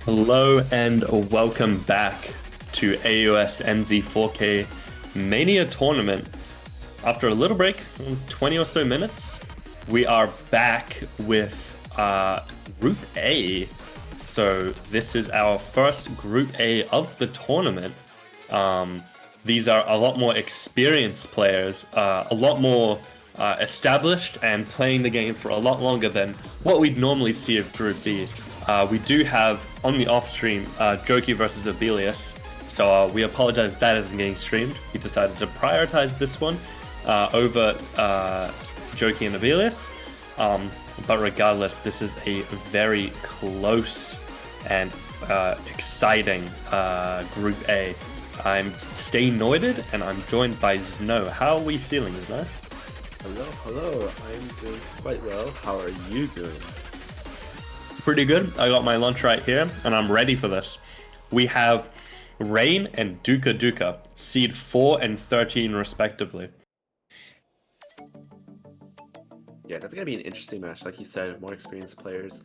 Hello and welcome back to AusNZ 4K Mania Tournament. After a little break, 20 or so minutes, we are back with Group A. So this is our first Group A of the tournament. These are a lot more experienced players, a lot more established and playing the game for a lot longer than what we'd normally see of Group B. We do have on the off stream Jokey versus Abelius, so we apologize that isn't getting streamed. We decided to prioritize this one over Jokey and Abelius, but regardless, this is a very close and exciting Group A. I'm staynoidedd and I'm joined by Znow. How are we feeling, Znow? Hello. I'm doing quite well. How are you doing? Pretty good. I got my lunch right here and I'm ready for this. We have Reiign and Dukaduka, seed 4 and 13 respectively. Yeah, that's gonna be an interesting match. Like you said, more experienced players.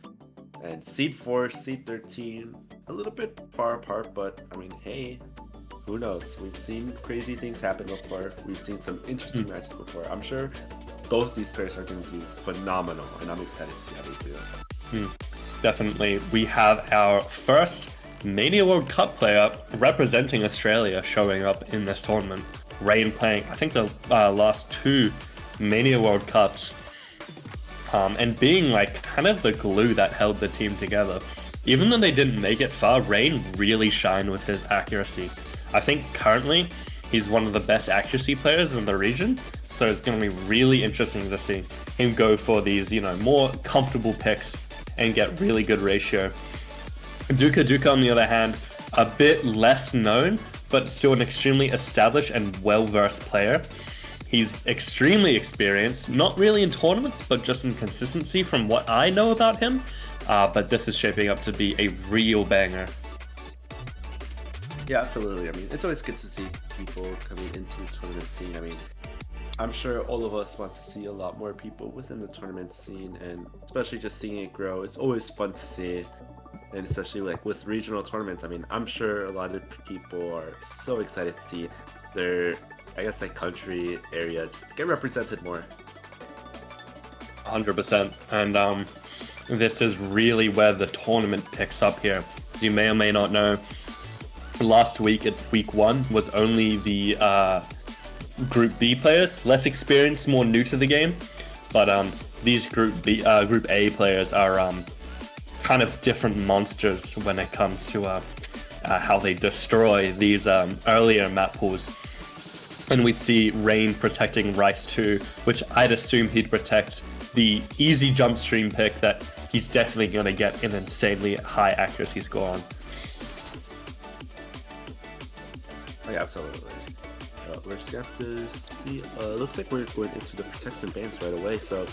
And seed 4, seed 13, a little bit far apart, but I mean, hey, who knows? We've seen crazy things happen before. We've seen some interesting matches before. I'm sure both these players are going to do phenomenal, and I'm excited to see how they do. Definitely. We have our first Mania World Cup player representing Australia showing up in this tournament. Reiign playing, I think, the last 2 Mania World Cups, and being like kind of the glue that held the team together. Even though they didn't make it far, Reiign really shined with his accuracy. I think currently he's one of the best accuracy players in the region, so it's going to be really interesting to see him go for these, more comfortable picks and get really good ratio. Dukaduka, on the other hand, a bit less known, but still an extremely established and well-versed player. He's extremely experienced, not really in tournaments, but just in consistency from what I know about him. But this is shaping up to be a real banger. Yeah, absolutely. I mean, it's always good to see people coming into the tournament scene. I mean, I'm sure all of us want to see a lot more people within the tournament scene, and especially just seeing it grow. It's always fun to see, and especially like with regional tournaments. I mean, I'm sure a lot of people are so excited to see their, country area just get represented more. 100%. And this is really where the tournament picks up here. You may or may not know, last week at week 1 was only the Group B players, less experienced, more new to the game. But these Group A players are kind of different monsters when it comes to how they destroy these earlier map pools. And we see Reiign protecting Rice 2, which I'd assume he'd protect the easy jump stream pick that he's definitely going to get an insanely high accuracy score on. Oh, yeah, absolutely. We're just going to have to see. Looks like we're going into the protects and bans right away, so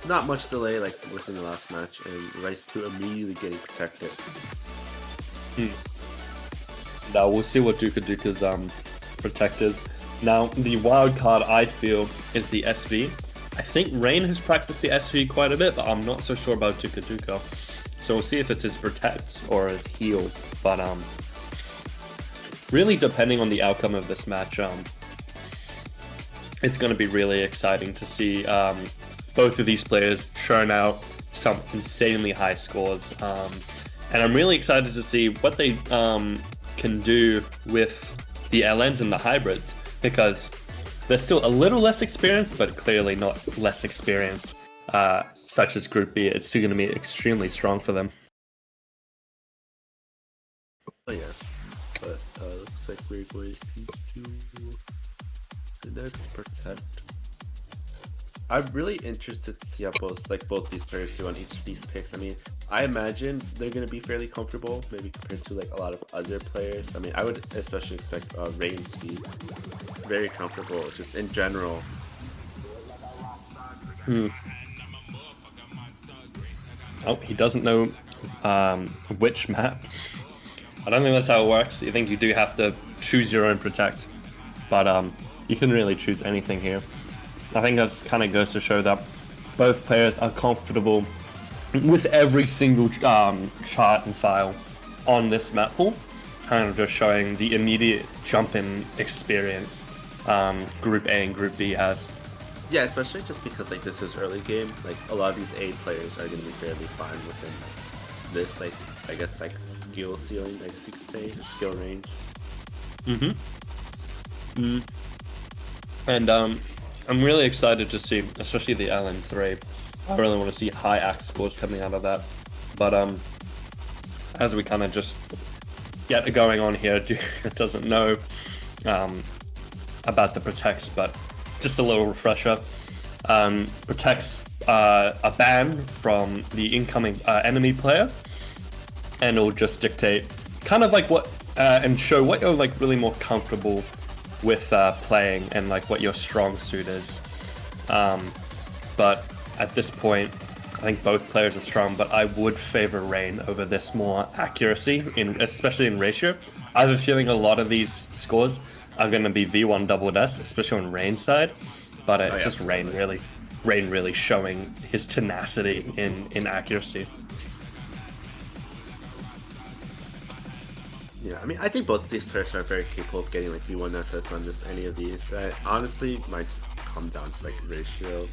not much delay like within the last match, and Rice 2 immediately getting protected. Now we'll see what Dukaduka's protect is. Now, the wild card I feel is the SV. I think Reiign has practiced the SV quite a bit, but I'm not so sure about Dukaduka. So we'll see if it's his protect or his heal. But really depending on the outcome of this match, it's going to be really exciting to see both of these players churn out some insanely high scores. And I'm really excited to see what they can do with the LNs and the hybrids, because they're still a little less experienced, but clearly not less experienced, such as Group B. It's still going to be extremely strong for them. Oh yeah, but looks like we're going to the next protect. I'm really interested to see how both these players do on each of these picks. I mean, I imagine they're going to be fairly comfortable, maybe compared to like a lot of other players. I mean, I would especially expect Reiign to be very comfortable, just in general. Oh, he doesn't know which map. I don't think that's how it works. I think you do have to choose your own protect, but you can really choose anything here. I think that kind of goes to show that both players are comfortable with every single chart and file on this map pool, kind of just showing the immediate jump in experience Group A and Group B has. Yeah, especially just because like this is early game. Like a lot of these A players are going to be fairly fine within like, this, like I guess like skill ceiling, I guess you could say, skill range. And I'm really excited to see, especially the LN3. I really want to see high axe scores coming out of that. But as we kind of just get going on here, Duke doesn't know about the protects, but just a little refresher. Protects a ban from the incoming enemy player, and it'll just dictate kind of like what and show what you're like really more comfortable with playing and like what your strong suit is. But at this point, I think both players are strong, but I would favor Reiign over this more accuracy, especially in ratio. I have a feeling a lot of these scores are going to be V1 double S, especially on Reign's side, but it's just Reiign really showing his tenacity in accuracy. Yeah, I mean, I think both of these players are very capable of getting like V1 SS on just any of these. Honestly, might just come down to like ratio.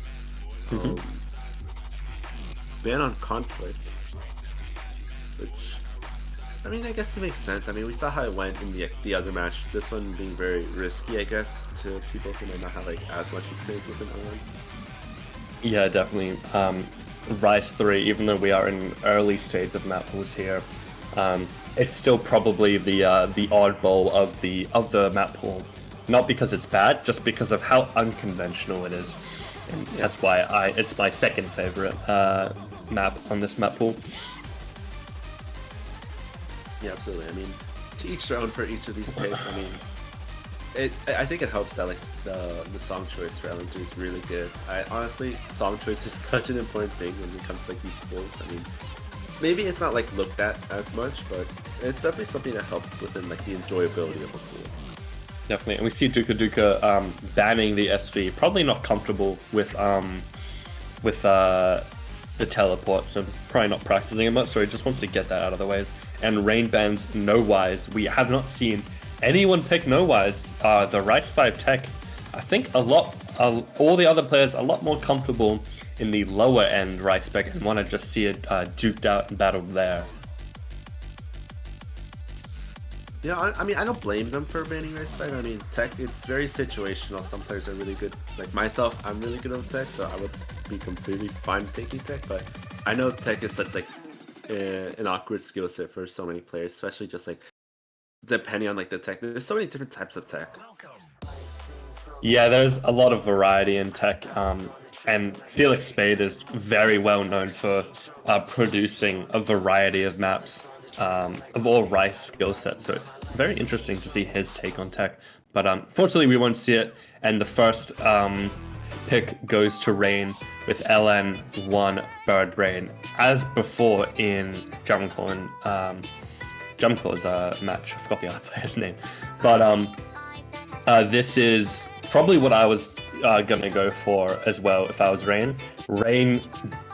Ban on conflict, which I mean, I guess it makes sense. I mean, we saw how it went in the other match. This one being very risky, I guess, to people who might not have like as much experience with an ON. Yeah, definitely. Rise 3, even though we are in an early stage of map pools here, it's still probably the oddball of the map pool. Not because it's bad, just because of how unconventional it is. And that's why it's my second favorite map on this map pool. Yeah, absolutely. I mean, to each their own for each of these picks. I mean, I think it helps that like the song choice for LN3 is really good. Honestly, song choice is such an important thing when it comes to like these pools. I mean, maybe it's not like looked at as much, but it's definitely something that helps within like the enjoyability of a pool. Definitely, and we see Dukaduka banning the SV. Probably not comfortable with the teleports and probably not practicing it much, so he just wants to get that out of the way. And Reiign bans No Wise. We have not seen anyone pick No Wise. The Rice 5 tech, I think all the other players are a lot more comfortable in the lower end Rice spec and want to just see it duked out and battled there. Yeah, I mean, I don't blame them for banning Rice 5. I mean, tech, it's very situational. Some players are really good. Like myself, I'm really good on tech, so I would be completely fine taking tech, but I know tech is such like an awkward skill set for so many players, especially just like depending on like the tech. There's so many different types of tech. Yeah, there's a lot of variety in tech, and Felix Spade is very well known for producing a variety of maps of all Rice skill sets, so it's very interesting to see his take on tech. But fortunately, we won't see it, and the first pick goes to Reiign with LN1 Bird Brain, as before in Jumclaw's match. I forgot the other player's name, but this is probably what I was gonna go for as well if I was Reiign. Reiign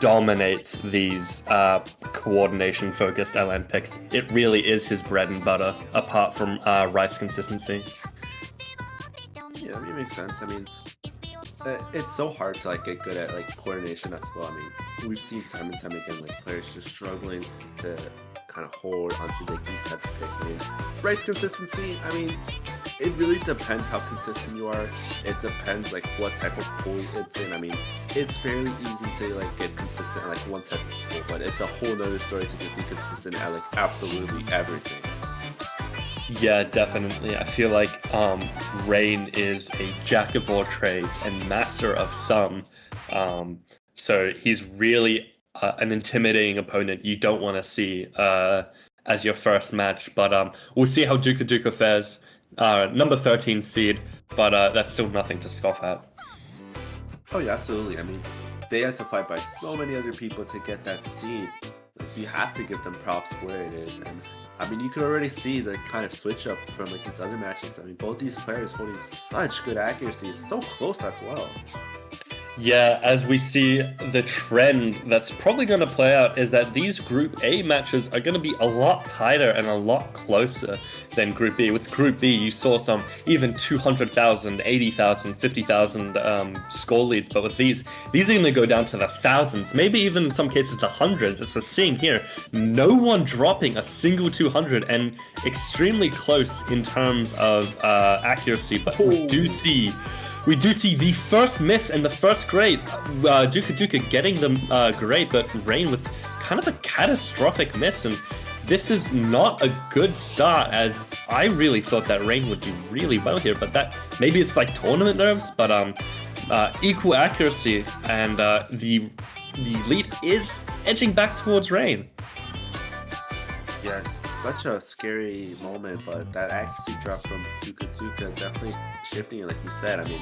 dominates these coordination-focused LN picks. It really is his bread and butter, apart from Rice consistency. Yeah, I mean, it makes sense. I mean, it's so hard to like get good at like coordination as well. I mean, we've seen time and time again like players just struggling to kind of hold onto like these types of picks. I mean, Rice consistency, I mean, it really depends how consistent you are. It depends like what type of pool it's in. I mean, it's fairly easy to like get consistent at like one type of pool, but it's a whole nother story to just be consistent at like absolutely everything. Yeah, definitely. I feel like Reiign is a jack of all trades and master of some. So he's really an intimidating opponent you don't want to see as your first match. But we'll see how Dukaduka fares. Number 13 seed, but that's still nothing to scoff at. Oh yeah, absolutely. I mean, they had to fight by so many other people to get that seed. Like, you have to give them props where it is, and I mean, you could already see the kind of switch up from like these other matches. I mean, both these players holding such good accuracy, so close as well. Yeah, as we see, the trend that's probably going to play out is that these Group A matches are going to be a lot tighter and a lot closer than Group B. With Group B, you saw some even 200,000, 80,000, 50,000 score leads, but with these are going to go down to the thousands, maybe even in some cases the hundreds, as we're seeing here. No one dropping a single 200 and extremely close in terms of accuracy, but we do see the first miss and the first great. Dukaduka getting the great, but Reiign with kind of a catastrophic miss. And this is not a good start, as I really thought that Reiign would do really well here. But that maybe it's like tournament nerves, but equal accuracy, and the lead is edging back towards Reiign. Yeah, it's such a scary moment, but that accuracy drop from Dukaduka definitely shifting it, like you said. I mean,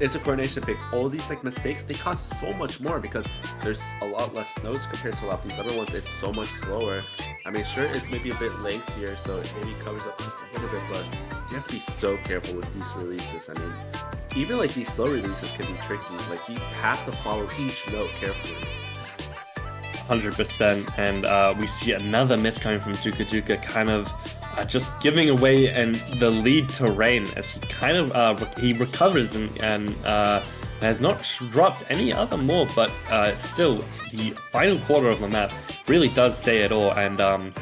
it's a coordination pick. All these like mistakes, they cost so much more because there's a lot less snows compared to a lot of these other ones. It's so much slower. I mean, sure, it's maybe a bit lengthier, so it maybe covers up just a little bit, but you have to be so careful with these releases. I mean, even like these slow releases can be tricky. Like you have to follow each note carefully. 100%, and we see another miss coming from Dukaduka, kind of just giving away and the lead to Reiign, as he kind of he recovers and has not dropped any other more, but still the final quarter of the map really does say it all. And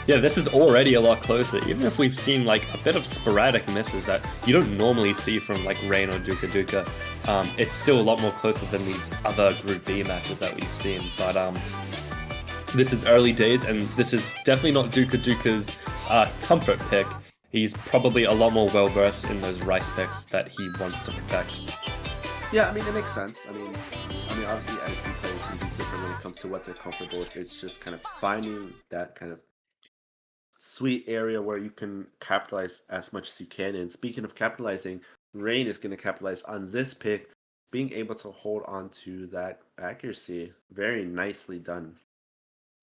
yeah, this is already a lot closer, even if we've seen like a bit of sporadic misses that you don't normally see from like Reiign or Dukaduka. It's still a lot more closer than these other Group B matches that we've seen, but this is early days, and this is definitely not Dukaduka's comfort pick. He's probably a lot more well-versed in those rice picks that he wants to protect. Yeah, I mean, it makes sense. I mean, obviously, NFP players can be different when it comes to what they're comfortable with. It's just kind of finding that kind of sweet area where you can capitalize as much as you can. And speaking of capitalizing, Reiign is going to capitalize on this pick, being able to hold on to that accuracy. Very nicely done.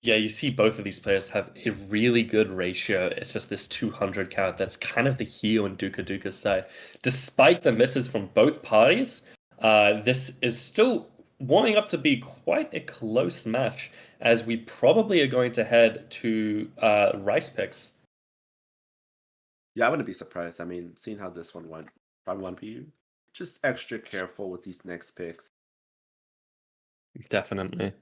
Yeah, you see both of these players have a really good ratio. It's just this 200 count that's kind of the heel on Dukaduka's side. Despite the misses from both parties, this is still warming up to be quite a close match, as we probably are going to head to rice picks. Yeah, I wouldn't be surprised. I mean, seeing how this one went, if I want to be just extra careful with these next picks. Definitely.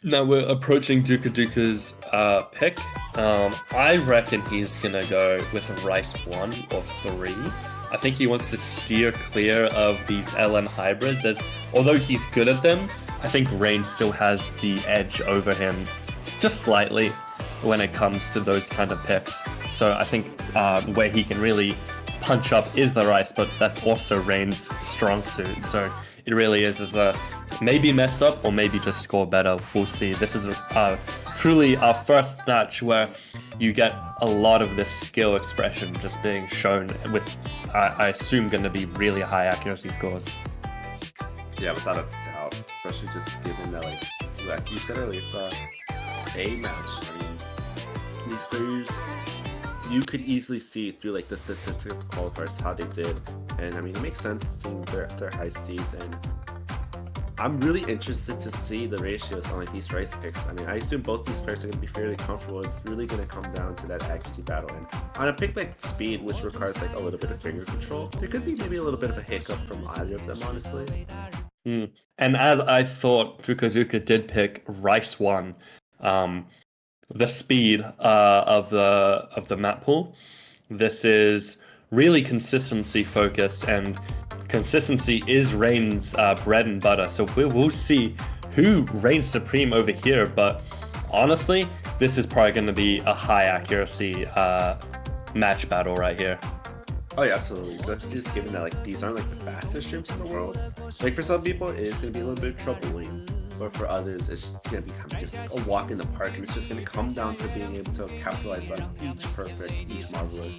Now we're approaching Dukaduka's pick. I reckon he's gonna go with Rice 1 or 3. I think he wants to steer clear of these LN hybrids, as although he's good at them, I think Reiign still has the edge over him just slightly when it comes to those kind of picks. So I think where he can really punch up is the Rice, but that's also Reign's strong suit. So it really is a maybe mess up or maybe just score better. We'll see. This is truly our first match where you get a lot of this skill expression just being shown with, I assume, going to be really high accuracy scores. Yeah, without a doubt. Especially just given that, like you said earlier, it's a match. I mean, these players, you could easily see through like the statistical qualifiers how they did, and I mean, it makes sense seeing their high seeds, and I'm really interested to see the ratios on like these rice picks. I mean, I assume both these players are going to be fairly comfortable. It's really going to come down to that accuracy battle, and on a pick like speed, which requires like a little bit of finger control, there could be maybe a little bit of a hiccup from either of them, honestly. And as I thought, Dukaduka did pick Rice 1. The speed of the map pool. This is really consistency focused, and consistency is Reign's bread and butter. So we'll see who reigns supreme over here. But honestly, this is probably going to be a high accuracy match battle right here. Oh yeah, absolutely. That's just given that like these aren't like the fastest streams in the world. Like for some people, it is going to be a little bit troubling. But for others, it's just going to become just a walk in the park, and it's just going to come down to being able to capitalize on each perfect, each marvelous.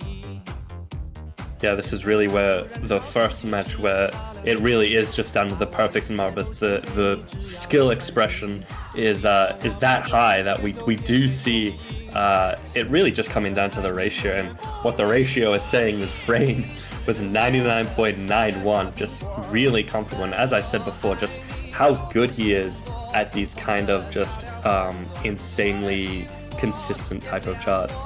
Yeah, this is really where the first match where it really is just down to the perfects and marbles. The skill expression is that high that we do see it really just coming down to the ratio, and what the ratio is saying is Reiign with 99.91, just really comfortable. And as I said before, just how good he is at these kind of just insanely consistent type of charts.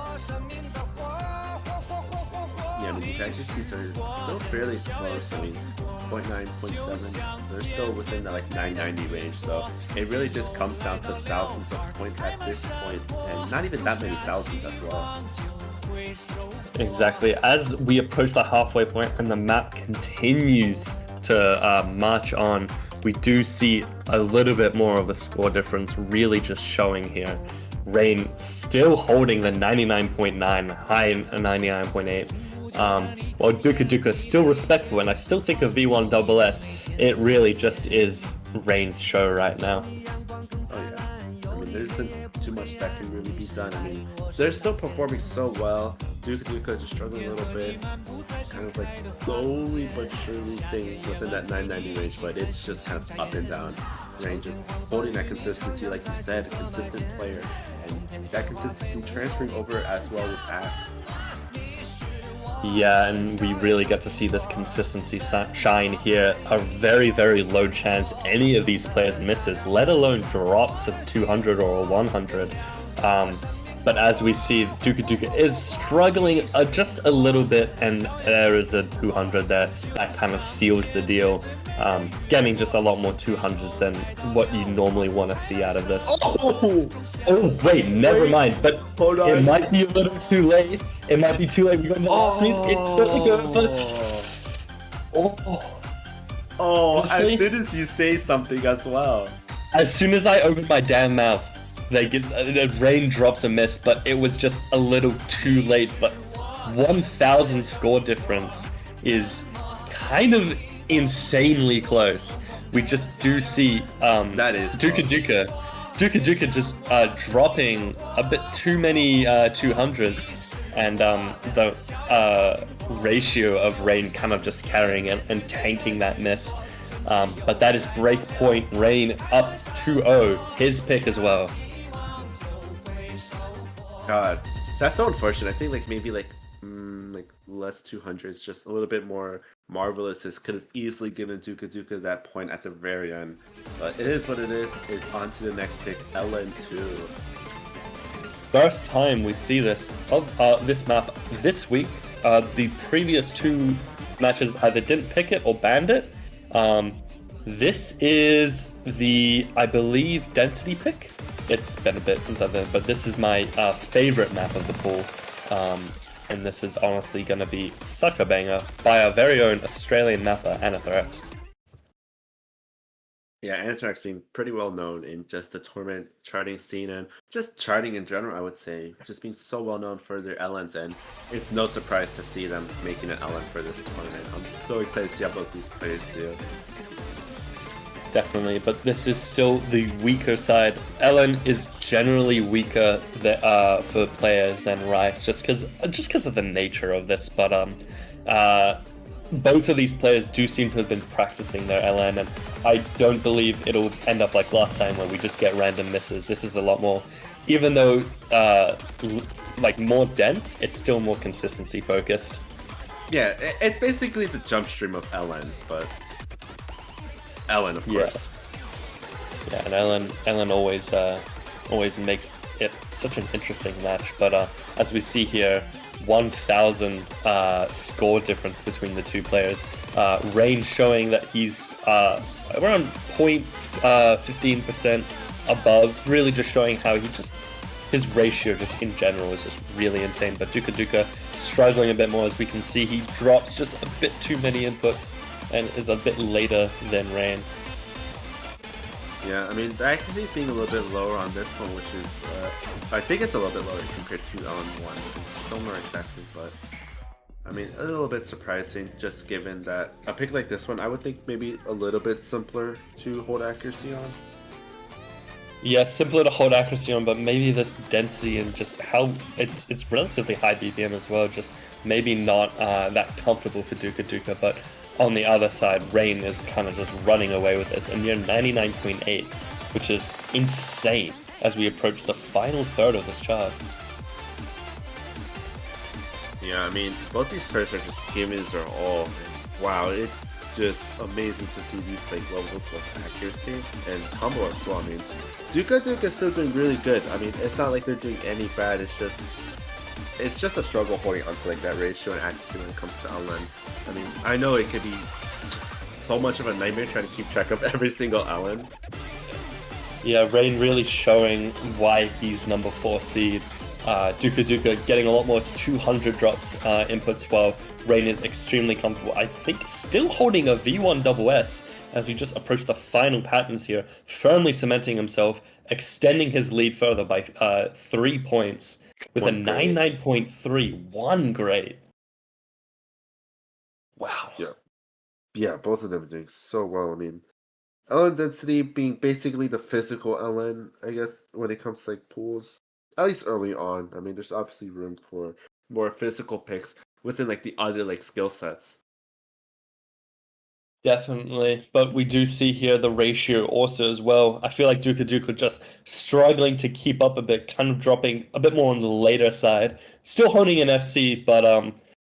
Yeah, I mean, these accuracies are still fairly close. I mean, 0.9, 0.7, they're still within the like 990 range. So it really just comes down to thousands of points at this point, and not even that many thousands as well. Exactly. As we approach the halfway point and the map continues to march on, we do see a little bit more of a score difference really just showing here. Reiign still holding the 99.9, high 99.8. While Dukaduka is still respectful, and I still think of V1SS, it really just is Reign's show right now. Oh yeah, I mean, there isn't too much that can really be done. I mean, they're still performing so well. Dukaduka just struggling a little bit, kind of like slowly but surely staying within that 990 range, but it's just kind of up and down. Reiign just holding that consistency, like you said, a consistent player, and that consistency transferring over as well with Act. Yeah, and we really get to see this consistency shine here. A very, very low chance any of these players misses, let alone drops of 200 or 100. But as we see, Dukaduka is struggling just a little bit, and there is a 200 there. That kind of seals the deal. Getting just a lot more 200s than what you normally want to see out of this. Oh wait, never mind. But hold on. It might be a little too late. It might be too late. We got no sneeze. It doesn't go for. As soon as you say something as well. As soon as I open my damn mouth, the Reiign drops a miss, but it was just a little too late. But 1,000 score difference is kind of insanely close. We just do see that is Dukaduka just dropping a bit too many 200s, and the ratio of Reiign kind of just carrying it and tanking that miss. But that is breakpoint. Reiign up 2-0, his pick as well. God, that's so unfortunate. I think like maybe like less 200s, just a little bit more marvelous. This could have easily given Dukaduka that point at the very end. But it is what it is. It's on to the next pick, LN2. First time we see this of this map this week. The previous two matches either didn't pick it or banned it. This is the, I believe, density pick. It's been a bit since I've been, but this is my favorite map of the pool. And this is honestly going to be such a banger by our very own Australian mapper, Anathorax. Yeah, Anthrax being pretty well known in just the tournament charting scene and just charting in general, I would say. Just being so well known for their LNs, and it's no surprise to see them making an LN for this tournament. I'm so excited to see how both these players do. Definitely, but this is still the weaker side. LN is generally weaker for players than Rice, just because of the nature of this. But both of these players do seem to have been practicing their LN, and I don't believe it'll end up like last time where we just get random misses. This is a lot more, even though like more dense, it's still more consistency focused. Yeah, it's basically the jump stream of LN, but LN, of course. Yeah, and LN always makes it such an interesting match. But as we see here, 1,000 score difference between the two players. Reiign showing that he's around 0.15% above, really just showing how his ratio just in general is just really insane. But Dukaduka struggling a bit more, as we can see. He drops just a bit too many inputs and is a bit later than Reiign. Yeah, I mean, the accuracy is being a little bit lower on this one, which is, I think it's a little bit lower compared to LN1. Don't know exactly, but I mean, a little bit surprising, just given that a pick like this one, I would think maybe a little bit simpler to hold accuracy on. Yeah, simpler to hold accuracy on, but maybe this density and just how it's relatively high BPM as well, just maybe not that comfortable for Dukaduka, but on the other side, Reiign is kind of just running away with this, and you're 99.8, which is insane as we approach the final third of this chart. Yeah, I mean, both these players are just giving their all, and wow, it's just amazing to see these like levels of accuracy and combo as well. I mean, Dukaduka is still doing really good. I mean, it's not like they're doing any bad. It's just a struggle holding onto like that ratio and accuracy when it comes to LN. I mean, I know it could be so much of a nightmare trying to keep track of every single LN. Yeah, Reiign really showing why he's number 4 seed. Dukaduka getting a lot more 200 drops inputs, while Reiign is extremely comfortable. I think still holding a V1 SS as we just approach the final patterns here, firmly cementing himself, extending his lead further by 3 points with a 99.3. One grade. Wow. Yeah, both of them are doing so well. I mean, LN density being basically the physical LN, I guess, when it comes to like pools. At least early on. I mean, there's obviously room for more physical picks within like the other like skill sets. Definitely, but we do see here the ratio also as well. I feel like Dukaduka just struggling to keep up a bit, kind of dropping a bit more on the later side. Still holding an FC, but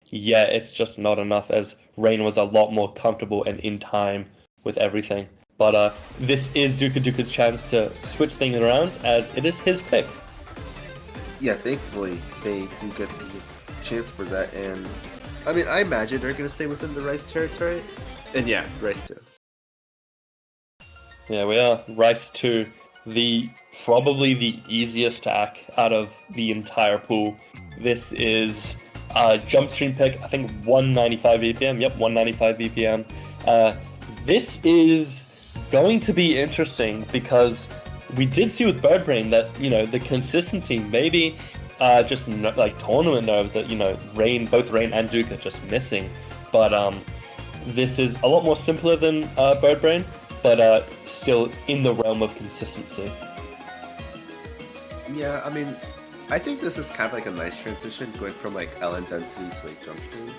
yeah, it's just not enough as Reiign was a lot more comfortable and in time with everything. But this is Dukaduka's chance to switch things around as it is his pick. Yeah, thankfully they do get the chance for that, and I mean, I imagine they're gonna stay within the Rice territory. And yeah, Rice 2. Yeah, we are. Rice 2, probably the easiest act out of the entire pool. This is a jump stream pick, I think 195 BPM. Yep, 195 BPM. This is going to be interesting because we did see with Bird Brain that, the consistency, maybe just like tournament nerves that, both Reiign and Duke are just missing. But this is a lot more simpler than Bird Brain, but still in the realm of consistency. Yeah, I mean, I think this is kind of like a nice transition going from like LN density to like jump stream.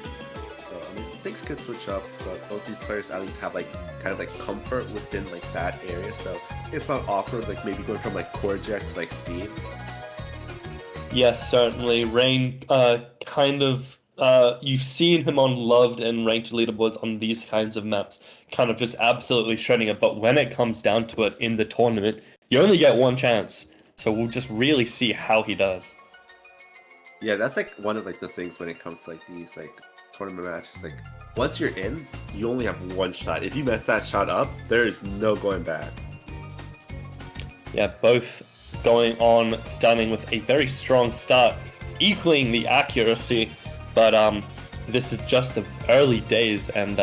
So I mean, things could switch up, but both these players at least have like kind of like comfort within like that area, so it's not awkward like maybe going from like core jet to like speed. Yes, certainly. Reiign kind of you've seen him on loved and ranked leaderboards on these kinds of maps, kind of just absolutely shredding it. But when it comes down to it in the tournament, you only get one chance. So we'll just really see how he does. Yeah, that's like one of like the things when it comes to like these like tournament matches. Like once you're in, you only have one shot. If you mess that shot up, there is no going back. Yeah, both going on, starting with a very strong start, equaling the accuracy. But this is just the early days, and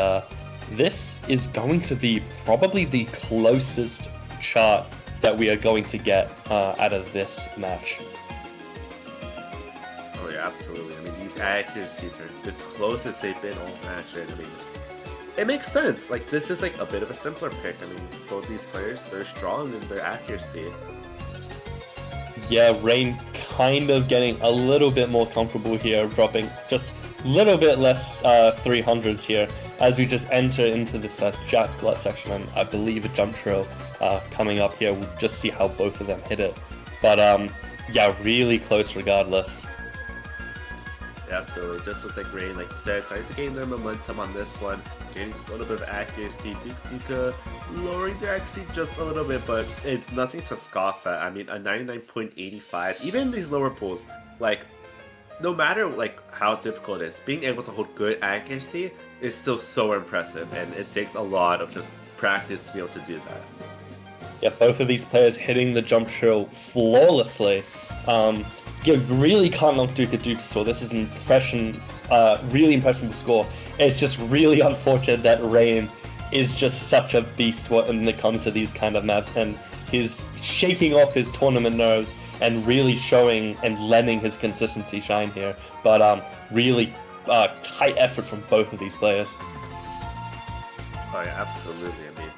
this is going to be probably the closest chart that we are going to get out of this match. Oh yeah, absolutely. I mean, these accuracies are the closest they've been all match. And I mean, it makes sense. Like this is like a bit of a simpler pick. I mean, both these players, they're strong in their accuracy. Yeah, Reiign kind of getting a little bit more comfortable here, dropping just a little bit less 300s here as we just enter into this Jack Glut section, and I believe a jump trail coming up here. We'll just see how both of them hit it. But yeah, really close regardless. Yeah, absolutely. Just looks like Reiign, like you said, starting to gain their momentum on this one, gaining just a little bit of accuracy. Dukaduka lowering their accuracy just a little bit, but it's nothing to scoff at. I mean, a 99.85, even in these lower pools, like, no matter like how difficult it is, being able to hold good accuracy is still so impressive, and it takes a lot of just practice to be able to do that. Yeah, both of these players hitting the jump trail flawlessly. You really can't knock Dukaduka, so this is an really impressionable score. It's just really unfortunate that Reiign is just such a beast when it comes to these kind of maps, and he's shaking off his tournament nerves and really showing and letting his consistency shine here. But really tight effort from both of these players. Oh yeah, absolutely. I mean,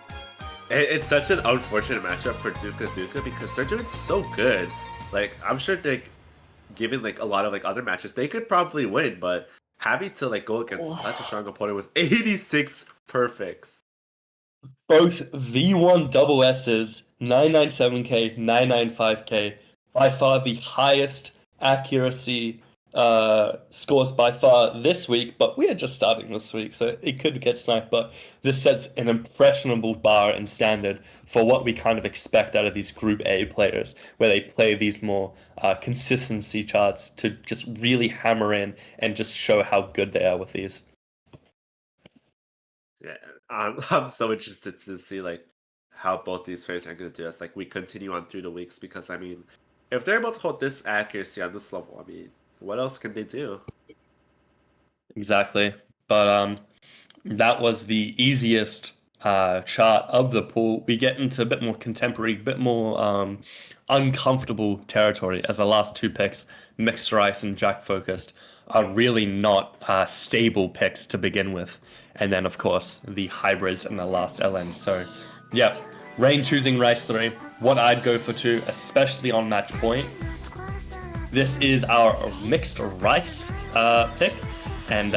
It's such an unfortunate matchup for Dukaduka because they're doing so good. Like, I'm sure given like a lot of like other matches, they could probably win, but having to like go against such a strong opponent with 86 perfects. Both V1 double S's, 997K, 995K, by far the highest accuracy scores by far this week, but we are just starting this week, so it could get sniped, but this sets an impressionable bar and standard for what we kind of expect out of these Group A players, where they play these more consistency charts to just really hammer in and just show how good they are with these. Yeah, I'm so interested to see like how both these players are going to do as like we continue on through the weeks because I mean, if they're able to hold this accuracy on this level, I mean, what else can they do? Exactly. But that was the easiest chart of the pool. We get into a bit more contemporary, bit more uncomfortable territory as the last two picks, Mixed Rice and Jack Focused, are really not stable picks to begin with. And then, of course, the hybrids and the last LN. So, yeah, Reiign choosing Rice 3. What I'd go for 2, especially on match point. This is our Mixed Rice pick. And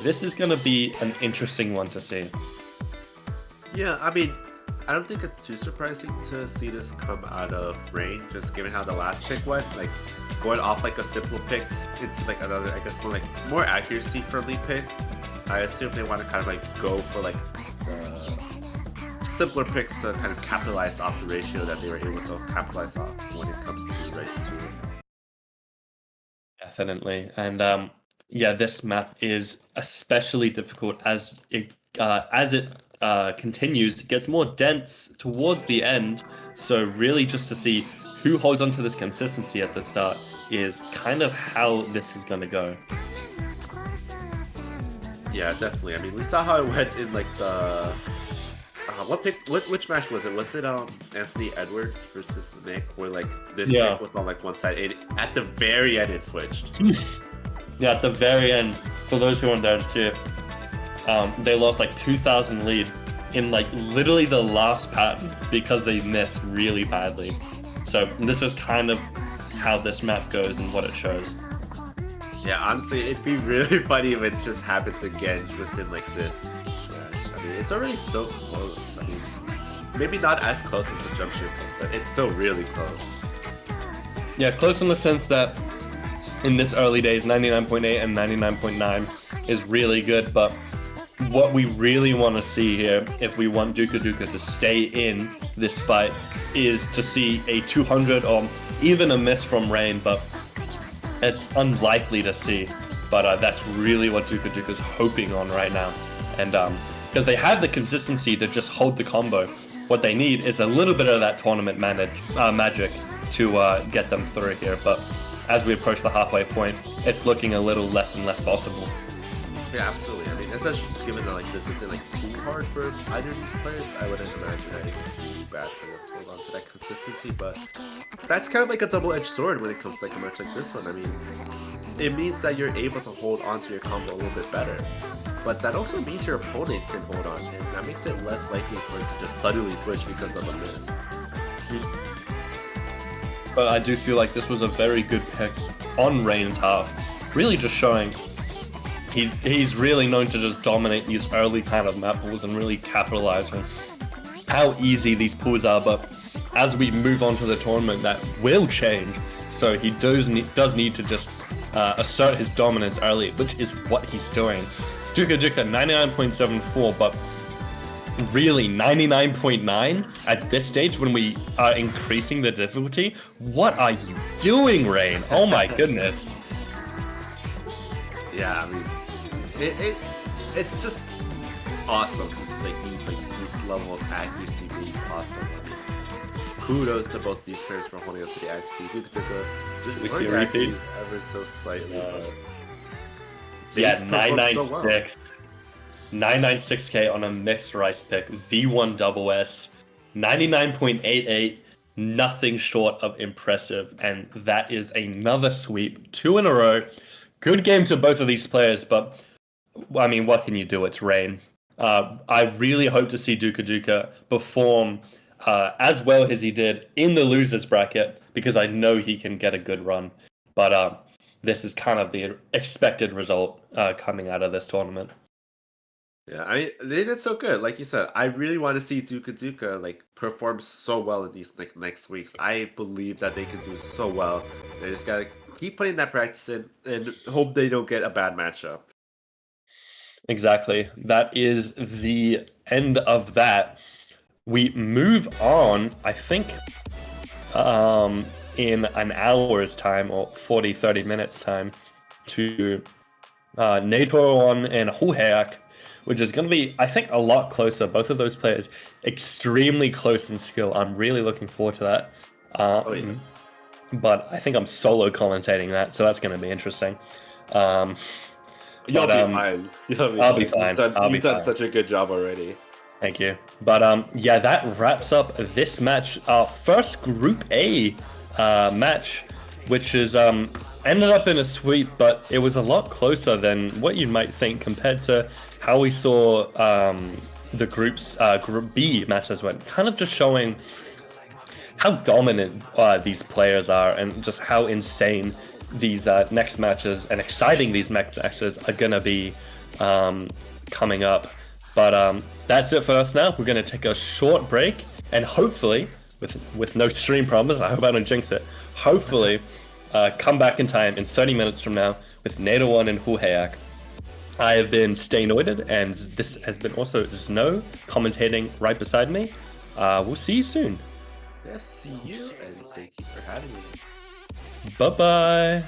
this is going to be an interesting one to see. Yeah, I mean, I don't think it's too surprising to see this come out of Reiign, just given how the last pick went. Like, going off like a simple pick into like another, I guess, more accuracy friendly pick. I assume they want to kind of like go for like simpler picks to kind of capitalize off the ratio that they were able to capitalize off when it comes to Rice 2. Definitely. And yeah, this map is especially difficult as it continues. It gets more dense towards the end. So really just to see who holds on to this consistency at the start is kind of how this is going to go. Yeah, definitely. I mean, we saw how it went in like the which match was it? Was it Anthony Edwards versus Nick, where like this pick was on like one side? At the very end, it switched. Yeah, at the very end, for those who aren't there to see it, they lost like 2,000 lead in like literally the last pattern because they missed really badly. So this is kind of how this map goes and what it shows. Yeah, honestly, it'd be really funny if it just happens again within like this. I mean, it's already so close. I mean, maybe not as close as the jump ship, but it's still really close. Yeah, close in the sense that in this early days, 99.8 and 99.9 is really good, but what we really want to see here, if we want Dukaduka to stay in this fight, is to see a 200 or even a miss from Reiign, but it's unlikely to see. But that's really what Dukaduka's hoping on right now. And because they have the consistency to just hold the combo, what they need is a little bit of that tournament magic to get them through here. But as we approach the halfway point, it's looking a little less and less possible. Yeah, absolutely. I mean, especially just given that like this isn't like too hard for either of these players, I wouldn't imagine that it's too bad for them to hold on to that consistency. But that's kind of like a double-edged sword when it comes to like a match like this one. I mean, it means that you're able to hold on to your combo a little bit better, but that also means your opponent can hold on, and that makes it less likely for it to just suddenly switch because of a miss. But I do feel like this was a very good pick on Reign's half, really just showing he's really known to just dominate these early kind of map pools and really capitalize on how easy these pools are. But as we move on to the tournament, that will change. So he does need to just assert his dominance early, which is what he's doing. Dukaduka 99.74, but really 99.9 at this stage when we are increasing the difficulty. What are you doing, Reiign? Oh my goodness. Yeah, I mean, it's just awesome. Like this level of accuracy being awesome. I mean, kudos to both these players for holding up to the accuracy. Dukaduka just see a repeat ever so slightly. Yeah, 996. 996K on a Mixed Rice pick, V1 double S, 99.88, nothing short of impressive, and that is another sweep, 2 in a row. Good game to both of these players, but I mean, what can you do? It's Reiign. I really hope to see Dukaduka perform as well as he did in the losers bracket because I know he can get a good run. But this is kind of the expected result coming out of this tournament. Yeah, they did so good. Like you said, I really want to see Dukaduka like perform so well in these next weeks. I believe that they can do so well. They just gotta keep putting that practice in and hope they don't get a bad matchup. Exactly. That is the end of that. We move on, I think, in an hour's time or 40, 30 minutes time to Natoron and Huheak, which is going to be, I think, a lot closer. Both of those players extremely close in skill. I'm really looking forward to that. Yeah. But I think I'm solo commentating that, so that's going to be interesting. You'll be fine. I'll be fine. You've done such a good job already. Thank you. But yeah, that wraps up this match. Our first Group A match, which is ended up in a sweep, but it was a lot closer than what you might think compared to how we saw the Group B matches went. Kind of just showing how dominant these players are and just how insane these next matches and exciting these next matches are going to be coming up. But that's it for us now. We're going to take a short break and hopefully, with no stream problems, I hope I don't jinx it, hopefully come back in time in 30 minutes from now with Natoron and Huheak. I have been staynoidedd, and this has been also Znow commentating right beside me. We'll see you soon. Yes, see you, and thank you for having me. Bye-bye.